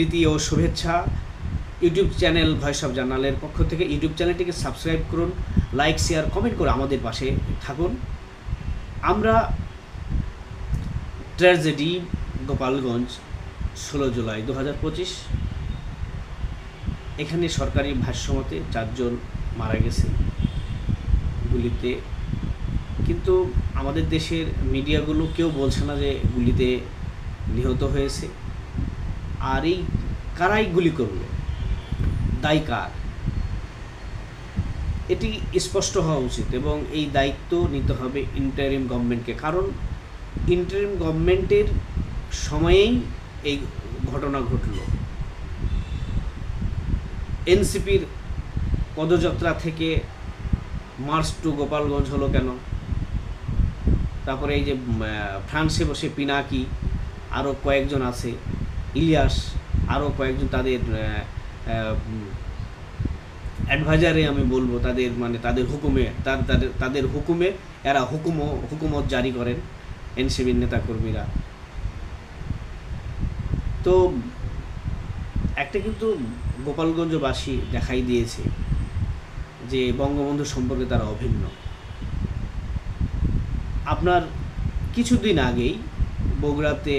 প্রীতি ও শুভেচ্ছা। YouTube channel voice of জার্নালের পক্ষ থেকে ইউটিউব চ্যানেলটিকে সাবস্ক্রাইব করুন, লাইক শেয়ার কমেন্ট করে আমাদের পাশে থাকুন। আমরা ট্র্যাজেডি গোপালগঞ্জ 16 জুলাই 2025, এখানে সরকারি ভাষ্যমতে 4 জন মারা গেছে গুলিতে, কিন্তু আমাদের দেশের মিডিয়াগুলো কেউ বলছে না যে গুলিতে নিহত হয়েছে। আর এই কারাই গুলি করলো, দায়ী কার, এটি স্পষ্ট হওয়া উচিত এবং এই দায়িত্ব নিতে হবে ইন্টারিম গভর্নমেন্টকে। কারণ ইন্টারিম গভর্নমেন্টের সময়েই এই ঘটনা ঘটল। এনসিপির পদযাত্রা থেকে মার্চ টু গোপালগঞ্জ হলো কেন? তারপরে এই যে ফ্রান্সে বসে পিনাকি, আরও কয়েকজন আছে, ইলিয়াস, আরও কয়েকজন, তাদের অ্যাডভাইজারে আমি বলবো, তাদের হুকুমে এরা হুকুমত জারি করেন এনসিবির নেতাকর্মীরা। তো একটা কিন্তু গোপালগঞ্জবাসী দেখাই দিয়েছে যে বঙ্গবন্ধু সম্পর্কে তারা অভিন্ন। আপনার কিছুদিন আগেই বগুড়াতে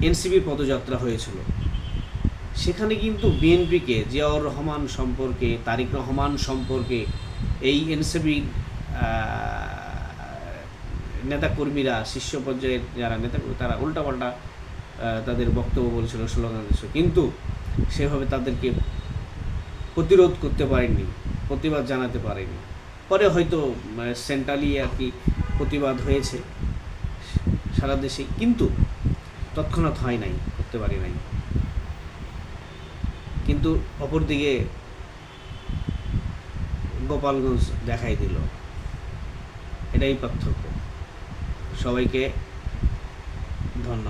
এনসিবির পদযাত্রা হয়েছিল, সেখানে কিন্তু বিএনপিকে, জিয়াউর রহমান সম্পর্কে, তারেক রহমান সম্পর্কে এই এনসিবির নেতাকর্মীরা, শীর্ষ পর্যায়ের যারা নেতাকর্মী, তারা উল্টাপাল্টা তাদের বক্তব্য বলেছিল, স্লোগান দিয়েছিল, কিন্তু সেভাবে তাদেরকে প্রতিরোধ করতে পারেনি, প্রতিবাদ জানাতে পারেনি। পরে হয়তো সেন্ট্রালি আর কি প্রতিবাদ হয়েছে সারা দেশে, কিন্তু তৎক্ষণাৎ হয় নাই, করতে পারি নাই। কিন্তু অপরদিকে গোপালগঞ্জ দেখাই দিল। এটাই পার্থক্য। সবাইকে ধন্যবাদ।